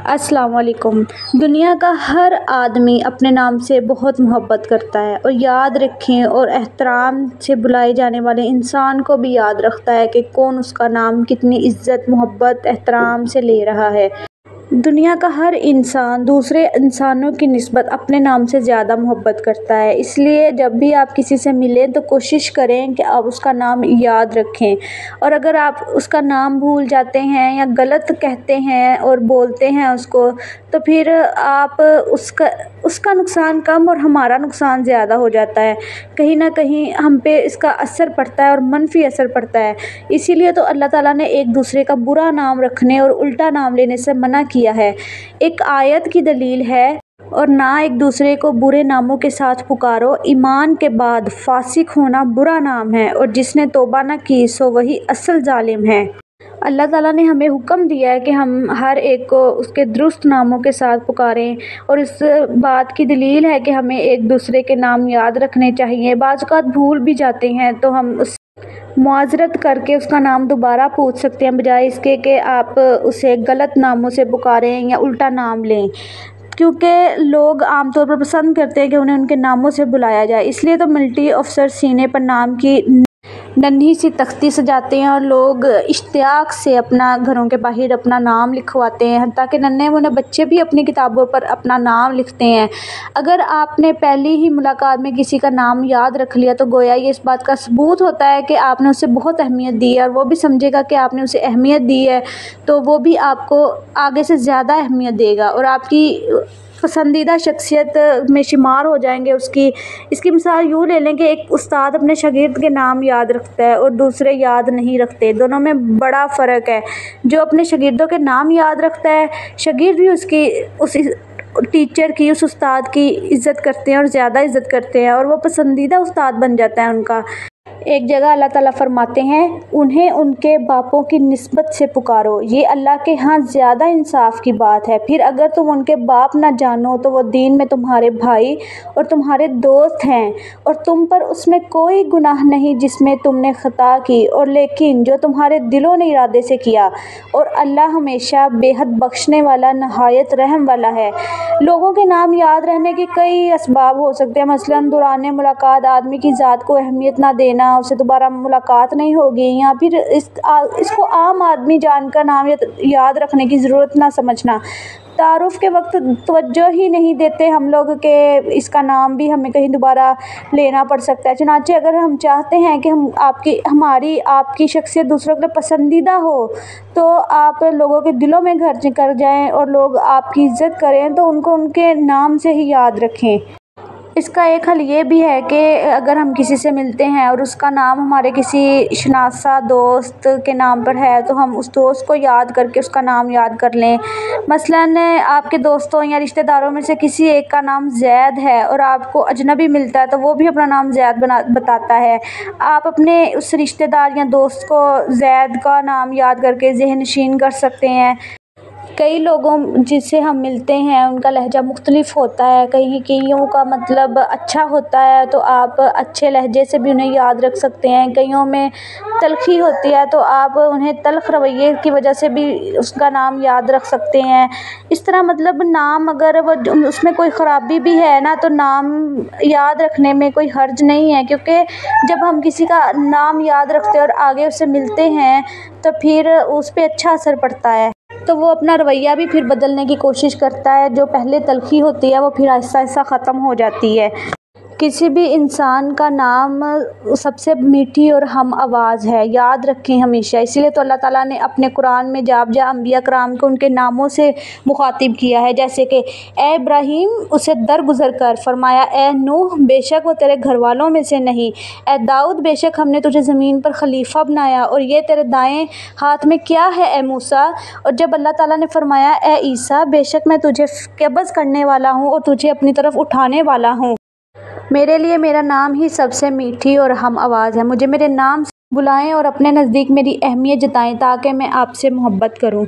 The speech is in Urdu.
السلام علیکم۔ دنیا کا ہر آدمی اپنے نام سے بہت محبت کرتا ہے، اور یاد رکھیں اور احترام سے بلائے جانے والے انسان کو بھی یاد رکھتا ہے کہ کون اس کا نام کتنی عزت، محبت، احترام سے لے رہا ہے۔ دنیا کا ہر انسان دوسرے انسانوں کی نسبت اپنے نام سے زیادہ محبت کرتا ہے، اس لیے جب بھی آپ کسی سے ملیں تو کوشش کریں کہ آپ اس کا نام یاد رکھیں، اور اگر آپ اس کا نام بھول جاتے ہیں یا غلط کہتے ہیں اور بولتے ہیں اس کو، تو پھر آپ اس کا نقصان کم اور ہمارا نقصان زیادہ ہو جاتا ہے۔ کہیں نہ کہیں ہم پہ اس کا اثر پڑتا ہے اور منفی اثر پڑتا ہے۔ اسی لیے تو اللہ تعالیٰ نے ایک دوسرے کا برا نام رکھنے اور الٹا نام لینے سے منع کیا ہے۔ ایک آیت کی دلیل ہے، اور نہ ایک دوسرے کو برے ناموں کے ساتھ پکارو، ایمان کے بعد فاسق ہونا برا نام ہے، اور جس نے توبہ نہ کی سو وہی اصل ظالم ہے۔ اللہ تعالیٰ نے ہمیں حکم دیا ہے کہ ہم ہر ایک کو اس کے درست ناموں کے ساتھ پکاریں، اور اس بات کی دلیل ہے کہ ہمیں ایک دوسرے کے نام یاد رکھنے چاہیے۔ بعض اوقات بھول بھی جاتے ہیں تو ہم اس معذرت کر کے اس کا نام دوبارہ پوچھ سکتے ہیں، بجائے اس کے کہ آپ اسے غلط ناموں سے پکاریں یا الٹا نام لیں، کیونکہ لوگ عام طور پر پسند کرتے ہیں کہ انہیں ان کے ناموں سے بلایا جائے۔ اس لیے تو ملٹری افسر سینے پر نام کی ننھی سی تختی سجاتے ہیں، اور لوگ اشتیاق سے گھروں کے باہر اپنا نام لکھواتے ہیں، حتیٰ کہ ننھے منھے بچے بھی اپنی کتابوں پر اپنا نام لکھتے ہیں۔ اگر آپ نے پہلی ہی ملاقات میں کسی کا نام یاد رکھ لیا تو گویا یہ اس بات کا ثبوت ہوتا ہے کہ آپ نے اسے بہت اہمیت دی ہے، اور وہ بھی سمجھے گا کہ آپ نے اسے اہمیت دی ہے، تو وہ بھی آپ کو آگے سے زیادہ اہمیت دے گا اور آپ کی پسندیدہ شخصیت میں شمار ہو جائیں گے۔ اس کی مثال یوں لے لیں کہ ایک استاد اپنے شاگرد کے نام یاد رکھتا ہے اور دوسرے یاد نہیں رکھتے، دونوں میں بڑا فرق ہے۔ جو اپنے شاگردوں کے نام یاد رکھتا ہے، شاگرد بھی اس ٹیچر کی، اس استاد کی عزت کرتے ہیں اور زیادہ عزت کرتے ہیں، اور وہ پسندیدہ استاد بن جاتا ہے ان کا۔ ایک جگہ اللہ تعالیٰ فرماتے ہیں، انہیں ان کے باپوں کی نسبت سے پکارو، یہ اللہ کے ہاں زیادہ انصاف کی بات ہے۔ پھر اگر تم ان کے باپ نہ جانو تو وہ دین میں تمہارے بھائی اور تمہارے دوست ہیں، اور تم پر اس میں کوئی گناہ نہیں جس میں تم نے خطا کی، اور لیکن جو تمہارے دلوں نے ارادے سے کیا، اور اللہ ہمیشہ بے حد بخشنے والا، نہایت رحم والا ہے۔ لوگوں کے نام یاد رہنے کے کئی اسباب ہو سکتے ہیں، مثلاً دوران ملاقات آدمی کی ذات کو اہمیت نہ دینا، اسے دوبارہ ملاقات نہیں ہوگی، یا پھر اس کو عام آدمی جان کر نام یاد رکھنے کی ضرورت نہ سمجھنا۔ تعارف کے وقت توجہ ہی نہیں دیتے ہم لوگ کہ اس کا نام بھی ہمیں کہیں دوبارہ لینا پڑ سکتا ہے۔ چنانچہ اگر ہم چاہتے ہیں کہ آپ کی شخصیت دوسروں کے لیے پسندیدہ ہو، تو آپ لوگوں کے دلوں میں گھر کر جائیں اور لوگ آپ کی عزت کریں تو ان کو ان کے نام سے ہی یاد رکھیں۔ اس کا ایک حل یہ بھی ہے کہ اگر ہم کسی سے ملتے ہیں اور اس کا نام ہمارے کسی شناسہ دوست کے نام پر ہے، تو ہم اس دوست کو یاد کر کے اس کا نام یاد کر لیں۔ مثلاً آپ کے دوستوں یا رشتہ داروں میں سے کسی ایک کا نام زید ہے اور آپ کو اجنبی ملتا ہے تو وہ بھی اپنا نام زید بتاتا ہے، آپ اپنے اس رشتہ دار یا دوست کو زید کا نام یاد کر کے ذہن نشین کر سکتے ہیں۔ کئی لوگوں جس سے ہم ملتے ہیں ان کا لہجہ مختلف ہوتا ہے، کئیوں کا مطلب اچھا ہوتا ہے تو آپ اچھے لہجے سے بھی انہیں یاد رکھ سکتے ہیں، کئیوں میں تلخی ہوتی ہے تو آپ انہیں تلخ رویے کی وجہ سے بھی اس کا نام یاد رکھ سکتے ہیں۔ اس طرح مطلب نام اگر اس میں کوئی خرابی بھی ہے نا، تو نام یاد رکھنے میں کوئی حرج نہیں ہے، کیونکہ جب ہم کسی کا نام یاد رکھتے ہیں اور آگے اس سے ملتے ہیں تو پھر اس پہ اچھا اثر پڑتا ہے، تو وہ اپنا رویہ بھی پھر بدلنے کی کوشش کرتا ہے، جو پہلے تلخی ہوتی ہے وہ پھر آہستہ آہستہ ختم ہو جاتی ہے۔ کسی بھی انسان کا نام سب سے میٹھی اور ہم آواز ہے، یاد رکھیں ہمیشہ۔ اسی لیے تو اللہ تعالیٰ نے اپنے قرآن میں جا انبیاء کرام کو ان کے ناموں سے مخاطب کیا ہے، جیسے کہ اے ابراہیم اسے درگزر کر، فرمایا اے نوح بے شک وہ تیرے گھر والوں میں سے نہیں، اے داؤد بے شک ہم نے تجھے زمین پر خلیفہ بنایا، اور یہ تیرے دائیں ہاتھ میں کیا ہے اے موسیٰ۔ اور جب اللہ تعالیٰ نے فرمایا اے عیسیٰ بے شک میں تجھے قبض کرنے والا ہوں اور تجھے اپنی طرف اٹھانے والا ہوں، میرے لیے میرا نام ہی سب سے میٹھی اور ہم آواز ہے، مجھے میرے نام سے بلائیں اور اپنے نزدیک میری اہمیت جتائیں تاکہ میں آپ سے محبت کروں۔